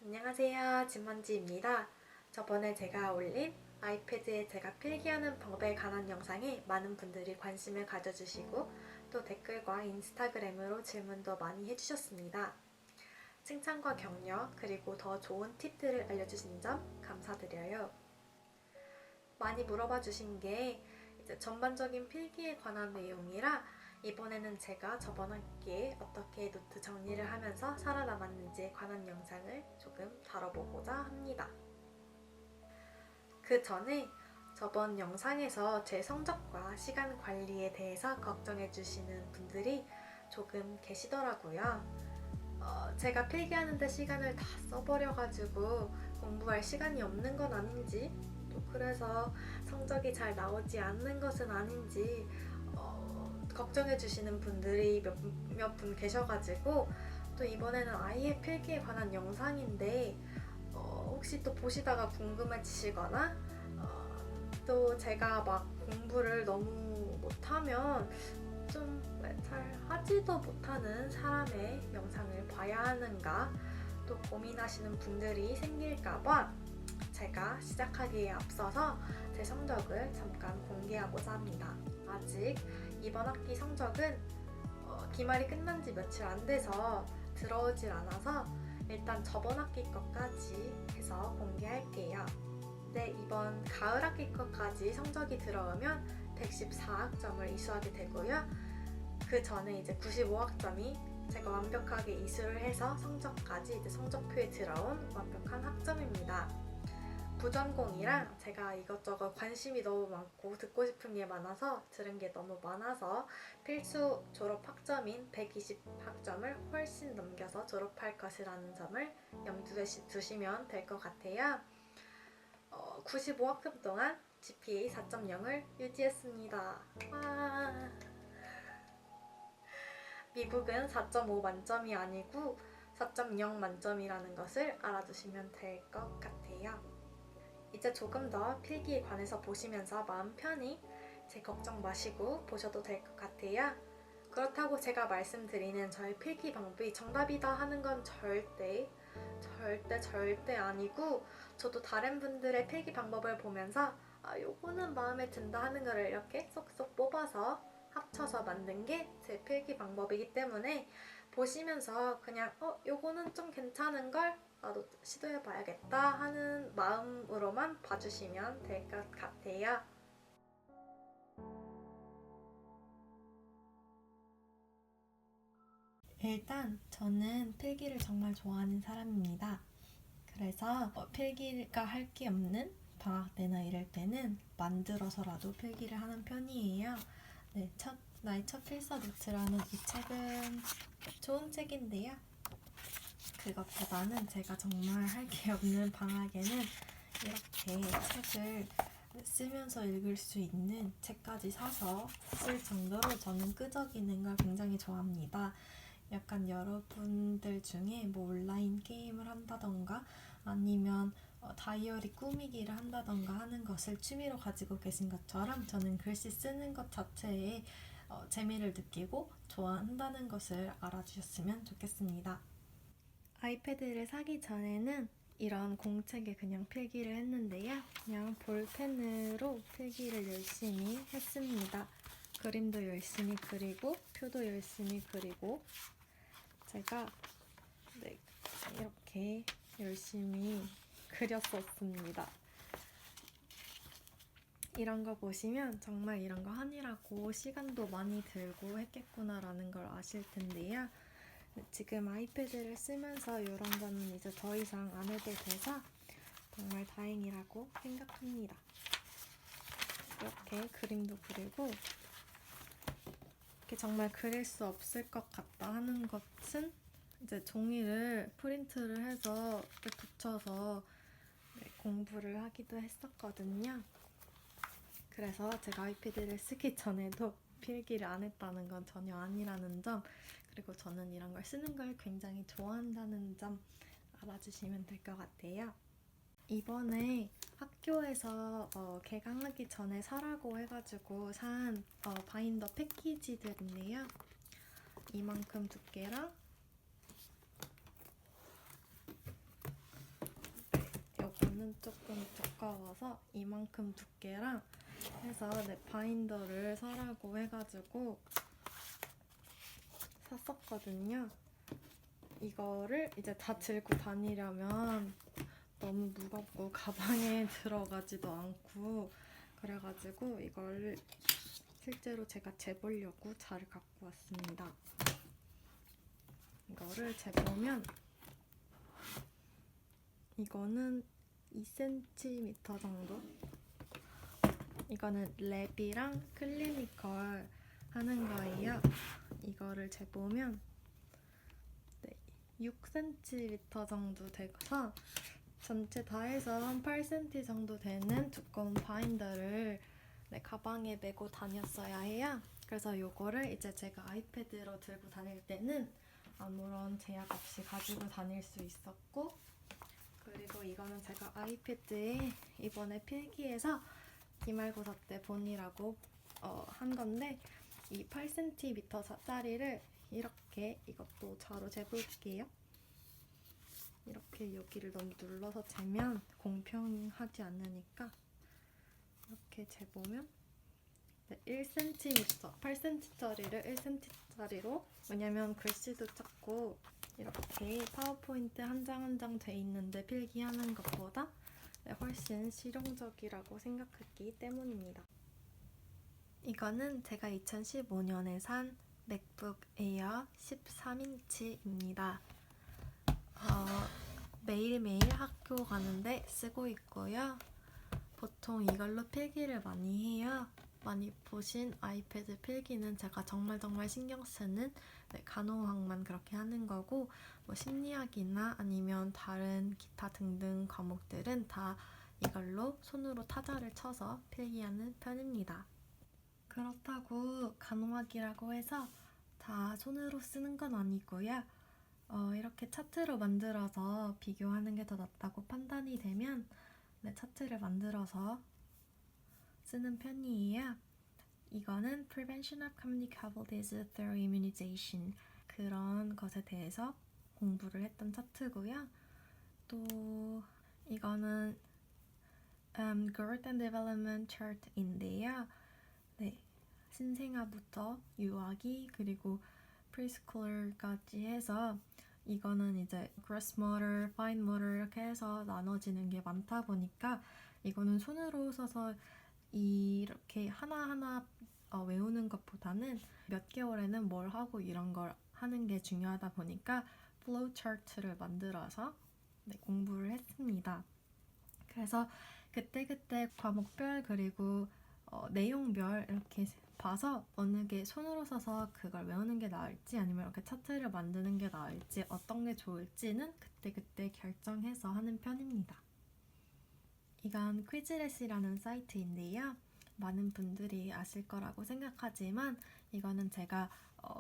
안녕하세요, 진먼지입니다. 저번에 제가 올린 아이패드에 제가 필기하는 방법에 관한 영상에 많은 분들이 관심을 가져주시고 또 댓글과 인스타그램으로 질문도 많이 해주셨습니다. 칭찬과 격려 그리고 더 좋은 팁들을 알려주신 점 감사드려요. 많이 물어봐 주신 게 이제 전반적인 필기에 관한 내용이라 이번에는 제가 저번 학기에 어떻게 노트 정리를 하면서 살아남았는지에 관한 영상을 조금 다뤄보고자 합니다. 그 전에 저번 영상에서 제 성적과 시간 관리에 대해서 걱정해 주시는 분들이 조금 계시더라고요. 제가 필기하는데 시간을 다 써버려가지고 공부할 시간이 없는 건 아닌지, 또 그래서 성적이 잘 나오지 않는 것은 아닌지 걱정해 주시는 분들이 몇 분 계셔가지고 또 이번에는 아이의 필기에 관한 영상인데 혹시 또 보시다가 궁금해지시거나 또 제가 막 공부를 너무 못하면 좀 잘 하지도 못하는 사람의 영상을 봐야 하는가 또 고민하시는 분들이 생길까봐 제가 시작하기에 앞서서 제 성적을 잠깐 공개하고자 합니다. 아직 이번 학기 성적은 기말이 끝난 지 며칠 안 돼서 들어오질 않아서 일단 저번 학기 것까지 해서 공개할게요. 네, 이번 가을 학기 것까지 성적이 들어오면 114학점을 이수하게 되고요. 그 전에 이제 95학점이 제가 완벽하게 이수를 해서 성적까지 이제 성적표에 들어온 완벽한 학점입니다. 부전공이랑 제가 이것저것 관심이 너무 많고 듣고 싶은 게 많아서 들은 게 너무 많아서 필수 졸업 학점인 120학점을 훨씬 넘겨서 졸업할 것이라는 점을 염두에 두시면 될 것 같아요. 95학점 동안 GPA 4.0을 유지했습니다. 와. 미국은 4.5 만점이 아니고 4.0 만점이라는 것을 알아두시면 될 것 같아요. 이제 조금 더 필기에 관해서 보시면서 마음 편히 제 걱정 마시고 보셔도 될 것 같아요. 그렇다고 제가 말씀드리는 저의 필기 방법이 정답이다 하는 건 절대 아니고 저도 다른 분들의 필기 방법을 보면서 요거는 마음에 든다 하는 거를 이렇게 쏙쏙 뽑아서 합쳐서 만든 게 제 필기 방법이기 때문에 보시면서 그냥 요거는 좀 괜찮은걸? 나도 시도해봐야겠다 하는 마음으로만 봐주시면 될 것 같아요. 일단 저는 필기를 정말 좋아하는 사람입니다. 그래서 필기가 할 게 없는 방학 때나 이럴 때는 만들어서라도 필기를 하는 편이에요. 네, 나의 첫 필사 노트라는 이 책은 좋은 책인데요. 그것보다는 제가 정말 할 게 없는 방학에는 이렇게 책을 쓰면서 읽을 수 있는 책까지 사서 쓸 정도로 저는 끄적이는 걸 굉장히 좋아합니다. 약간 여러분들 중에 뭐 온라인 게임을 한다던가 아니면 다이어리 꾸미기를 한다던가 하는 것을 취미로 가지고 계신 것처럼 저는 글씨 쓰는 것 자체에 재미를 느끼고 좋아한다는 것을 알아주셨으면 좋겠습니다. 아이패드를 사기 전에는 이런 공책에 그냥 필기를 했는데요. 그냥 볼펜으로 필기를 열심히 했습니다. 그림도 열심히 그리고 표도 열심히 그리고 제가 이렇게 열심히 그렸었습니다. 이런 거 보시면 정말 이런 거 하느라고 시간도 많이 들고 했겠구나라는 걸 아실 텐데요. 지금 아이패드를 쓰면서 이런 거는 이제 더 이상 안 해도 돼서 정말 다행이라고 생각합니다. 이렇게 그림도 그리고 이렇게 정말 그릴 수 없을 것 같다 하는 것은 이제 종이를 프린트를 해서 이렇게 붙여서 공부를 하기도 했었거든요. 그래서 제가 아이패드를 쓰기 전에도 필기를 안 했다는 건 전혀 아니라는 점, 그리고 저는 이런 걸 쓰는 걸 굉장히 좋아한다는 점 알아주시면 될 것 같아요. 이번에 학교에서 개강하기 전에 사라고 해가지고 산 바인더 패키지들인데요. 이만큼 두께랑 이거는 조금 두꺼워서 이만큼 두께랑 해서 바인더를 사라고 해가지고 샀었거든요. 이거를 이제 다 들고 다니려면 너무 무겁고 가방에 들어가지도 않고 그래가지고 이걸 실제로 제가 재보려고 잘 갖고 왔습니다. 이거를 재보면 이거는 2cm 정도? 이거는 랩이랑 클리니컬 하는 거예요. 이거를 재보면 6cm 정도 돼서 전체 다 해서 한 8cm 정도 되는 두꺼운 바인더를 가방에 메고 다녔어야 해요. 그래서 이거를 이제 제가 아이패드로 들고 다닐 때는 아무런 제약 없이 가지고 다닐 수 있었고, 그리고 이거는 제가 아이패드에 이번에 필기해서 기말고사 때 본이라고 한 건데, 이 8cm짜리를 이렇게 이것도 자로 재볼게요. 이렇게 여기를 너무 눌러서 재면 공평하지 않으니까 이렇게 재보면 1cm, 8cm짜리를 1cm짜리로, 왜냐면 글씨도 작고 이렇게 파워포인트 한 장 한 장 돼 있는데 필기하는 것보다 훨씬 실용적이라고 생각했기 때문입니다. 이거는 제가 2015년에 산 맥북 에어 13인치입니다. 매일매일 학교 가는데 쓰고 있고요. 보통 이걸로 필기를 많이 해요. 많이 보신 아이패드 필기는 제가 정말 신경 쓰는 간호학만 그렇게 하는 거고, 뭐 심리학이나 아니면 다른 기타 등등 과목들은 다 이걸로 손으로 타자를 쳐서 필기하는 편입니다. 그렇다고 간호학이라고 해서 다 손으로 쓰는 건 아니고요. 이렇게 차트로 만들어서 비교하는 게 더 낫다고 판단이 되면 차트를 만들어서 쓰는 편이에요. 이거는 Prevention of Communicable Disease Through Immunization, 그런 것에 대해서 공부를 했던 차트고요. 또 이거는 Growth and Development Chart인데요. 신생아부터 유아기 그리고 프리스쿨까지 해서 이거는 이제 gross motor, fine motor 이렇게 해서 나눠지는 게 많다 보니까 이거는 손으로 써서 이렇게 하나하나 외우는 것보다는 몇 개월에는 뭘 하고 이런 걸 하는 게 중요하다 보니까 flow chart를 만들어서 공부를 했습니다. 그래서 그때 과목별 그리고 내용별 이렇게 봐서 어느 게 손으로 써서 그걸 외우는 게 나을지 아니면 이렇게 차트를 만드는 게 나을지 어떤 게 좋을지는 그때 결정해서 하는 편입니다. 이건 퀴즈렛이라는 사이트인데요. 많은 분들이 아실 거라고 생각하지만 이거는 제가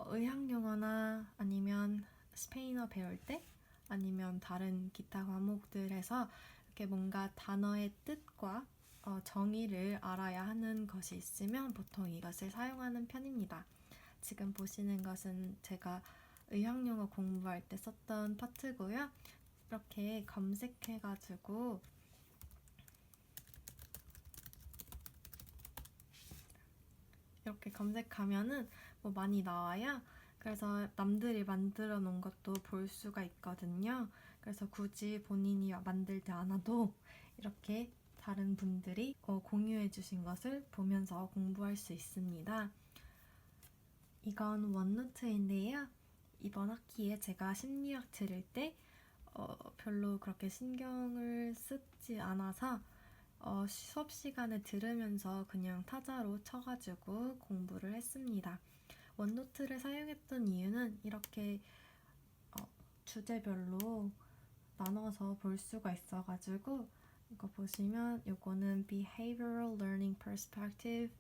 의학용어나 아니면 스페인어 배울 때 아니면 다른 기타 과목들에서 이렇게 뭔가 단어의 뜻과 정의를 알아야 하는 것이 있으면 보통 이것을 사용하는 편입니다. 지금 보시는 것은 제가 의학용어 공부할 때 썼던 파트고요. 이렇게 검색해가지고 이렇게 검색하면은 뭐 많이 나와요. 그래서 남들이 만들어 놓은 것도 볼 수가 있거든요. 그래서 굳이 본인이 만들지 않아도 이렇게 다른 분들이 공유해 주신 것을 보면서 공부할 수 있습니다. 이건 원노트인데요. 이번 학기에 제가 심리학 들을 때 별로 그렇게 신경을 쓰지 않아서 수업 시간에 들으면서 그냥 타자로 쳐가지고 공부를 했습니다. 원노트를 사용했던 이유는 이렇게 주제별로 나눠서 볼 수가 있어가지고, 이거 보시면 요거는 Behavioral Learning Perspective,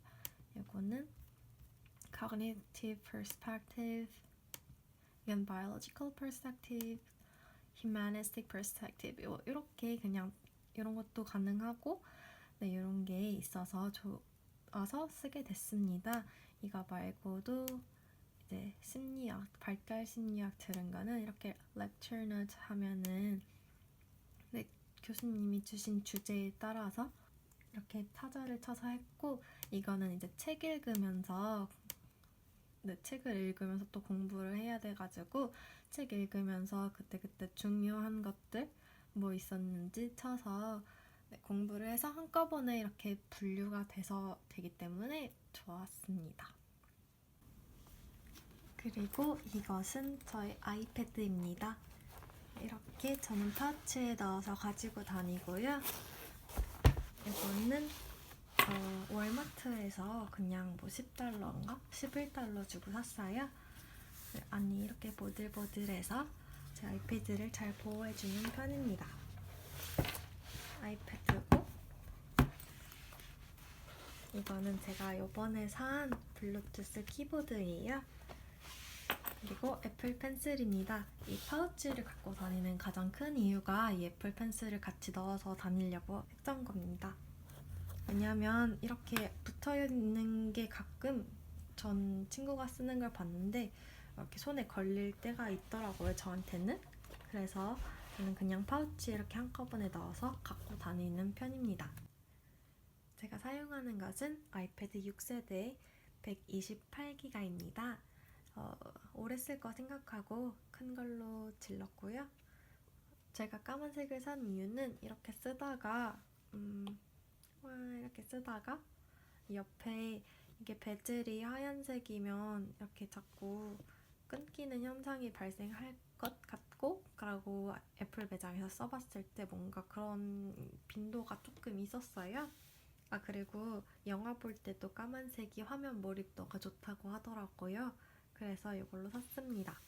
요거는 Cognitive Perspective, 이건 Biological Perspective, Humanistic Perspective, 이렇게 그냥 이런 것도 가능하고 이런 게 있어서 좋아서 쓰게 됐습니다. 이거 말고도 이제 심리학, 발달 심리학 들은 거는 이렇게 lecture notes 하면은 교수님이 주신 주제에 따라서 이렇게 타자를 쳐서 했고, 이거는 이제 책 읽으면서 책을 읽으면서 또 공부를 해야 돼가지고 책 읽으면서 그때그때 중요한 것들 뭐 있었는지 쳐서 공부를 해서 한꺼번에 이렇게 분류가 돼서 되기 때문에 좋았습니다. 그리고 이것은 저희 아이패드입니다. 이렇게 저는 파우치에 넣어서 가지고 다니고요. 이거는 월마트에서 그냥 뭐 10달러인가? 11달러 주고 샀어요. 안이 이렇게 보들보들해서 제 아이패드를 잘 보호해주는 편입니다. 아이패드고, 이거는 제가 이번에 산 블루투스 키보드예요. 그리고 애플 펜슬입니다. 이 파우치를 갖고 다니는 가장 큰 이유가 이 애플 펜슬을 같이 넣어서 다니려고 했던 겁니다. 왜냐면 이렇게 붙어있는 게 가끔 전 친구가 쓰는 걸 봤는데 이렇게 손에 걸릴 때가 있더라고요, 저한테는. 그래서 저는 그냥 파우치에 이렇게 한꺼번에 넣어서 갖고 다니는 편입니다. 제가 사용하는 것은 아이패드 6세대 128기가입니다. 오래 쓸 거 생각하고 큰 걸로 질렀고요. 제가 까만색을 산 이유는 이렇게 쓰다가 옆에 이게 베젤이 하얀색이면 이렇게 자꾸 끊기는 현상이 발생할 것 같고, 그리고 애플 매장에서 써봤을 때 뭔가 그런 빈도가 조금 있었어요. 그리고 영화 볼 때도 까만색이 화면 몰입도가 좋다고 하더라고요. 그래서 이걸로 샀습니다.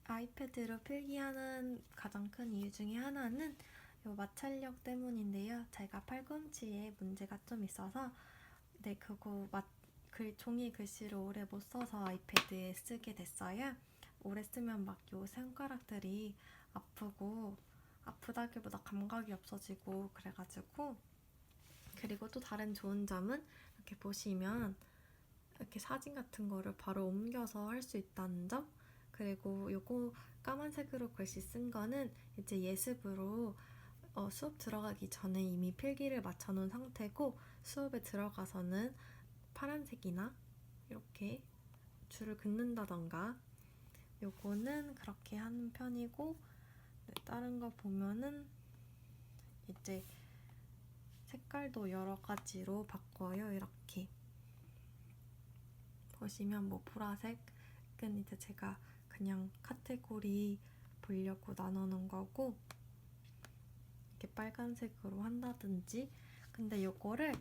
아이패드로 필기하는 가장 큰 이유 중에 하나는 이 마찰력 때문인데요. 제가 팔꿈치에 문제가 좀 있어서 종이 글씨를 오래 못 써서 아이패드에 쓰게 됐어요. 오래 쓰면 막 요 손가락들이 아프다기보다 감각이 없어지고 그래가지고. 그리고 또 다른 좋은 점은 이렇게 보시면 이렇게 사진 같은 거를 바로 옮겨서 할 수 있다는 점. 그리고 요거 까만색으로 글씨 쓴 거는 이제 예습으로 수업 들어가기 전에 이미 필기를 맞춰놓은 상태고, 수업에 들어가서는 파란색이나 이렇게 줄을 긋는다던가 요거는 그렇게 하는 편이고, 다른 거 보면은 이제 색깔도 여러 가지로 바꿔요. 이렇게 보시면 뭐 보라색은 이제 제가 그냥 카테고리 보려고 나눠놓은 거고, 이렇게 빨간색으로 한다든지. 근데 요거를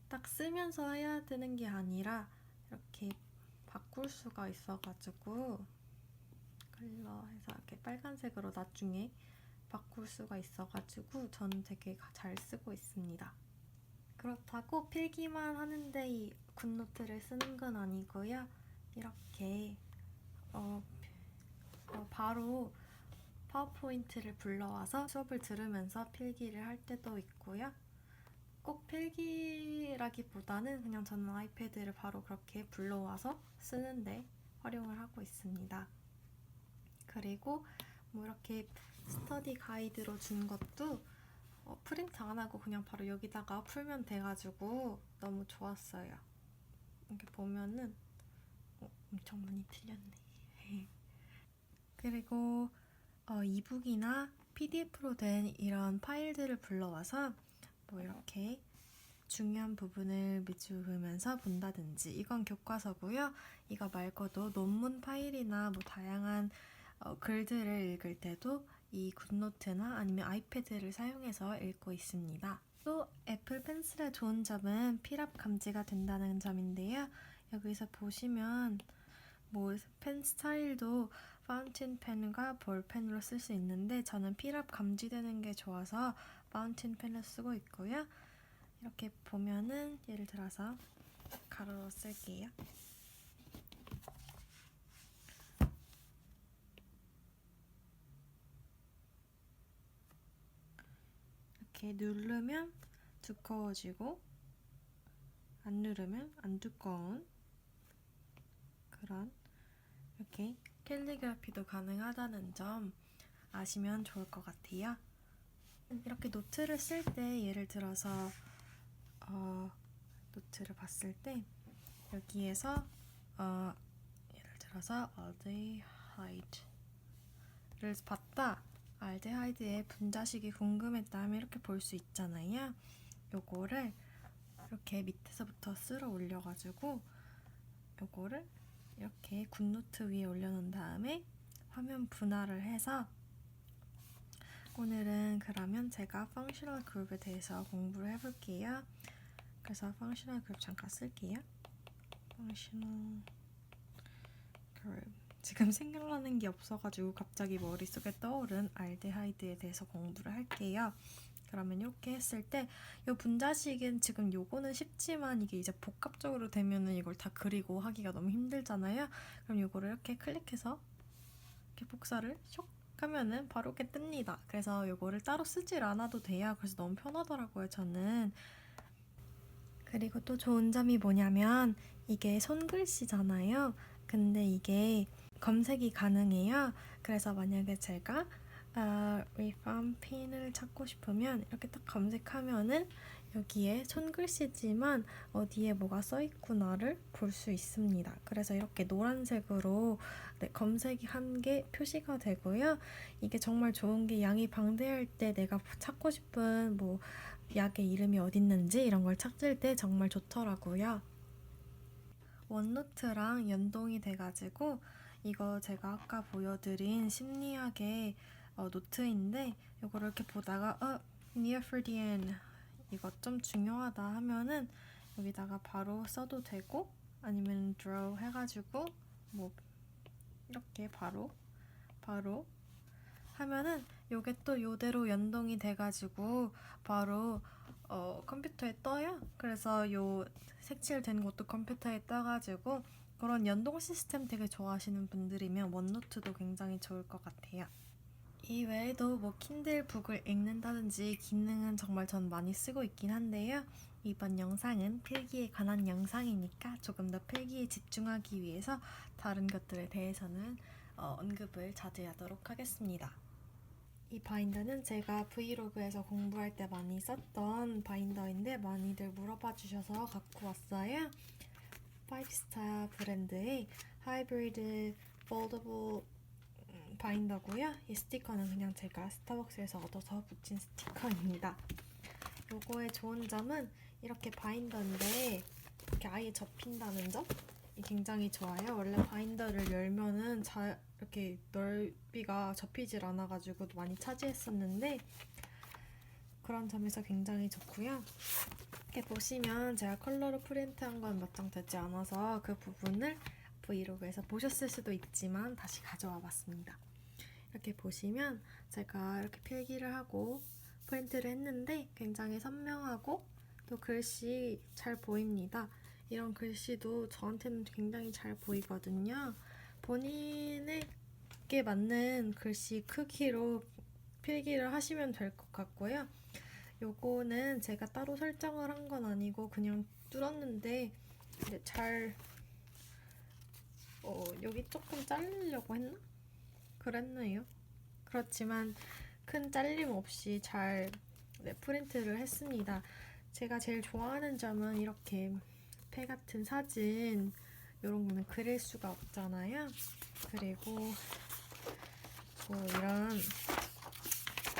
딱 쓰면서 해야 되는 게 아니라 이렇게 바꿀 수가 있어가지고, 컬러해서 이렇게 빨간색으로 나중에 바꿀 수가 있어가지고 저는 되게 잘 쓰고 있습니다. 그렇다고 필기만 하는데 이 굿노트를 쓰는 건 아니고요. 이렇게 바로 파워포인트를 불러와서 수업을 들으면서 필기를 할 때도 있고요. 꼭 필기라기보다는 그냥 저는 아이패드를 바로 그렇게 불러와서 쓰는데 활용을 하고 있습니다. 그리고 뭐 이렇게 스터디 가이드로 준 것도 프린트 안 하고 그냥 바로 여기다가 풀면 돼가지고 너무 좋았어요. 이렇게 보면은 엄청 많이 틀렸네. 그리고 이북이나 PDF로 된 이런 파일들을 불러와서 뭐 이렇게 중요한 부분을 미루면서 본다든지. 이건 교과서고요. 이거 말고도 논문 파일이나 뭐 다양한 글들을 읽을 때도 이 굿노트나 아니면 아이패드를 사용해서 읽고 있습니다. 또 애플 펜슬의 좋은 점은 필압 감지가 된다는 점인데요. 여기서 보시면 뭐 펜 스타일도 파운틴 펜과 볼펜으로 쓸 수 있는데 저는 필압 감지되는 게 좋아서 파운틴 펜을 쓰고 있고요. 이렇게 보면은 예를 들어서 가로로 쓸게요. 이렇게 누르면 두꺼워지고 안 누르면 안 두꺼운 그런, 이렇게 캘리그라피도 가능하다는 점. 아시면 좋을 것 같아요. 이렇게 노트를 쓸 때 예를 들어서 노트를 봤을 때 여기에서 예를 들어서 알데하이드를 봤다. 알데하이드의 분자식이 궁금했다면 이렇게 볼 수 있잖아요. 요거를 이렇게 밑에서부터 쓸어 올려가지고 요거를 이렇게 굿노트 위에 올려놓은 다음에 화면 분할을 해서 오늘은 그러면 제가 펑셔널 그룹에 대해서 공부를 해볼게요. 그래서 펑셔널 그룹 잠깐 쓸게요. 펑셔널 그룹 지금 생각나는 게 없어가지고 갑자기 머릿속에 떠오른 알데하이드에 대해서 공부를 할게요. 그러면 이렇게 했을 때 이 분자식은 지금 요거는 쉽지만 이게 이제 복합적으로 되면은 이걸 다 그리고 하기가 너무 힘들잖아요. 그럼 요거를 이렇게 클릭해서 이렇게 복사를 슉 하면은 바로 이렇게 뜹니다. 그래서 요거를 따로 쓰질 않아도 돼요. 그래서 너무 편하더라고요, 저는. 그리고 또 좋은 점이 뭐냐면 이게 손글씨잖아요. 근데 이게 검색이 가능해요. 그래서 만약에 제가 리팜 핀을 찾고 싶으면 이렇게 딱 검색하면은 여기에 손글씨지만 어디에 뭐가 써있구나를 볼 수 있습니다. 그래서 이렇게 노란색으로 검색이 한 게 표시가 되고요. 이게 정말 좋은 게 양이 방대할 때 내가 찾고 싶은 뭐 약의 이름이 어딨는지 이런 걸 찾을 때 정말 좋더라고요. 원노트랑 연동이 돼가지고 이거 제가 아까 보여드린 심리학의 노트인데 이거를 이렇게 보다가 near for the end 이거 좀 중요하다 하면은 여기다가 바로 써도 되고 아니면 draw 해가지고 뭐 이렇게 바로 하면은 요게 또 요대로 연동이 돼가지고 바로 컴퓨터에 떠요. 그래서 요 색칠된 것도 컴퓨터에 떠가지고 그런 연동 시스템 되게 좋아하시는 분들이면 원노트도 굉장히 좋을 것 같아요. 이 외에도 뭐 킨들북을 읽는다든지 기능은 정말 전 많이 쓰고 있긴 한데요. 이번 영상은 필기에 관한 영상이니까 조금 더 필기에 집중하기 위해서 다른 것들에 대해서는 언급을 자제하도록 하겠습니다. 이 바인더는 제가 브이로그에서 공부할 때 많이 썼던 바인더인데 많이들 물어봐 주셔서 갖고 왔어요. 5스타 브랜드의 하이브리드 폴더블 바인더고요. 이 스티커는 그냥 제가 스타벅스에서 얻어서 붙인 스티커입니다. 요거의 좋은 점은 이렇게 바인더인데 이렇게 아예 접힌다는 점? 이 굉장히 좋아요. 원래 바인더를 열면은 이렇게 넓이가 접히질 않아가지고 많이 차지했었는데 그런 점에서 굉장히 좋고요. 이렇게 보시면 제가 컬러로 프린트한 건 몇 장 되지 않아서 그 부분을 브이로그에서 보셨을 수도 있지만 다시 가져와 봤습니다. 이렇게 보시면 제가 이렇게 필기를 하고 프린트를 했는데 굉장히 선명하고 또 글씨 잘 보입니다. 이런 글씨도 저한테는 굉장히 잘 보이거든요. 본인에게 맞는 글씨 크기로 필기를 하시면 될 것 같고요. 요거는 제가 따로 설정을 한 건 아니고 그냥 뚫었는데 잘 여기 조금 자르려고 했나? 그랬네요. 그렇지만 큰 잘림 없이 잘 프린트를 했습니다. 제가 제일 좋아하는 점은 이렇게 폐 같은 사진 이런 거는 그릴 수가 없잖아요. 그리고 뭐 이런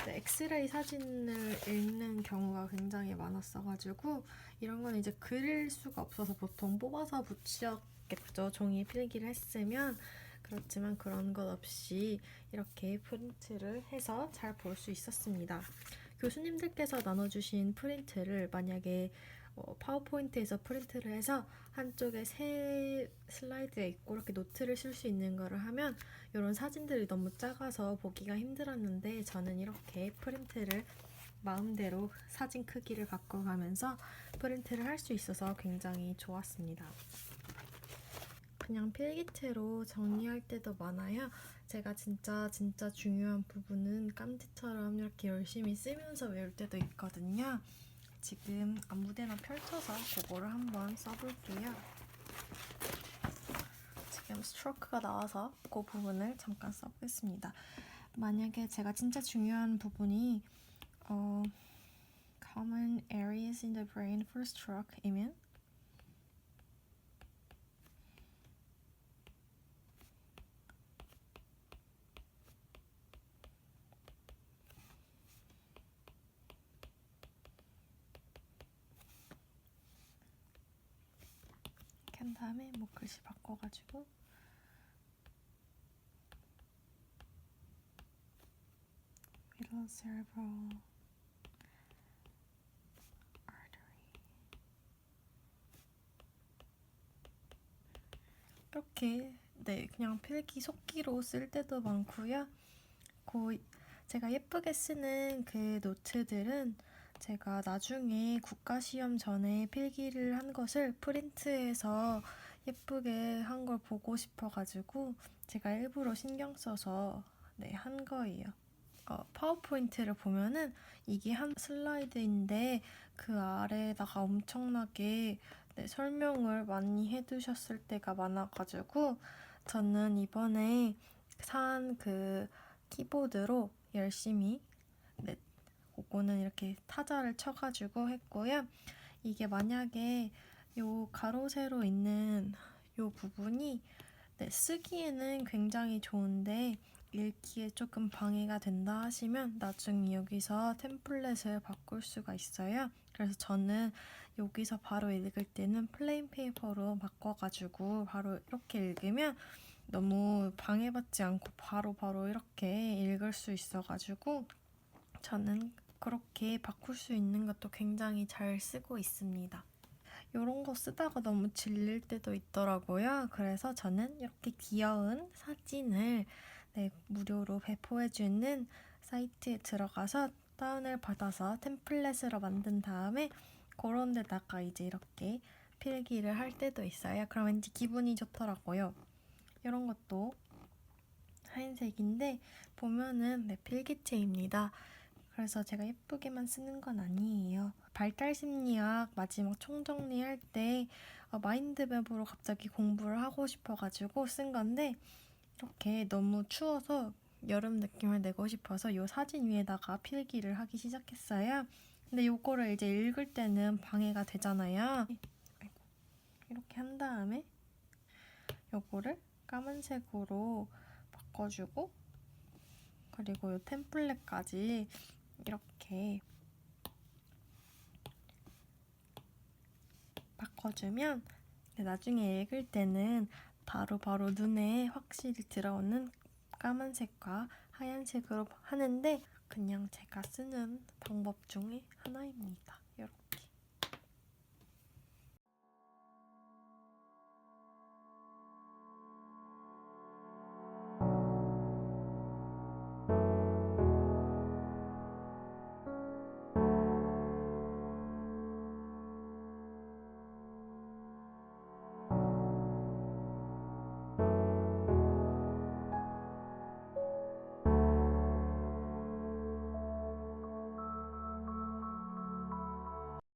엑스레이 사진을 읽는 경우가 굉장히 많았어가지고 이런 건 이제 그릴 수가 없어서 보통 뽑아서 붙였겠죠. 종이에 필기를 했으면. 그렇지만 그런 것 없이 이렇게 프린트를 해서 잘 볼 수 있었습니다. 교수님들께서 나눠주신 프린트를 만약에 파워포인트에서 프린트를 해서 한쪽에 세 슬라이드에 있고 이렇게 노트를 쓸 수 있는 거를 하면 이런 사진들이 너무 작아서 보기가 힘들었는데 저는 이렇게 프린트를 마음대로 사진 크기를 바꿔가면서 프린트를 할 수 있어서 굉장히 좋았습니다. 그냥 필기체로 정리할 때도 많아요. 제가 진짜 중요한 부분은 깜지처럼 이렇게 열심히 쓰면서 외울 때도 있거든요. 지금 아무데나 펼쳐서 그거를 한번 써볼게요. 지금 스트로크가 나와서 그 부분을 잠깐 써보겠습니다. 만약에 제가 진짜 중요한 부분이 common areas in the brain for stroke이면 이렇게 한 다음에 뭐 글씨 바꿔가지고 middle cerebral artery 이렇게 네 그냥 필기 속기로 쓸 때도 많고요. 제가 예쁘게 쓰는 그 노트들은 제가 나중에 국가시험 전에 필기를 한 것을 프린트해서 예쁘게 한 걸 보고 싶어가지고 제가 일부러 신경 써서 네, 한 거예요. 파워포인트를 보면은 이게 한 슬라이드인데 그 아래에다가 엄청나게 네, 설명을 많이 해두셨을 때가 많아가지고 저는 이번에 산 그 키보드로 열심히 네, 그거는 이렇게 타자를 쳐가지고 했고요. 이게 만약에 요 가로 세로 있는 요 부분이 네, 쓰기에는 굉장히 좋은데 읽기에 조금 방해가 된다 하시면 나중에 여기서 템플릿을 바꿀 수가 있어요. 그래서 저는 여기서 바로 읽을 때는 플레인 페이퍼로 바꿔가지고 바로 이렇게 읽으면 너무 방해받지 않고 바로 이렇게 읽을 수 있어가지고 저는 그렇게 바꿀 수 있는 것도 굉장히 잘 쓰고 있습니다. 이런 거 쓰다가 너무 질릴 때도 있더라고요. 그래서 저는 이렇게 귀여운 사진을 네, 무료로 배포해주는 사이트에 들어가서 다운을 받아서 템플릿으로 만든 다음에 그런 데다가 이제 이렇게 필기를 할 때도 있어요. 그럼 왠지 기분이 좋더라고요. 이런 것도 하얀색인데 보면은 네, 필기체입니다. 그래서 제가 예쁘게만 쓰는 건 아니에요. 발달심리학 마지막 총정리할 때 마인드맵으로 갑자기 공부를 하고 싶어가지고 쓴 건데 이렇게 너무 추워서 여름 느낌을 내고 싶어서 이 사진 위에다가 필기를 하기 시작했어요. 근데 이거를 이제 읽을 때는 방해가 되잖아요. 이렇게 한 다음에 이거를 까만색으로 바꿔주고 그리고 이 템플릿까지 이렇게 바꿔주면 나중에 읽을 때는 바로 눈에 확실히 들어오는 까만색과 하얀색으로 하는데 그냥 제가 쓰는 방법 중에 하나입니다. 이렇게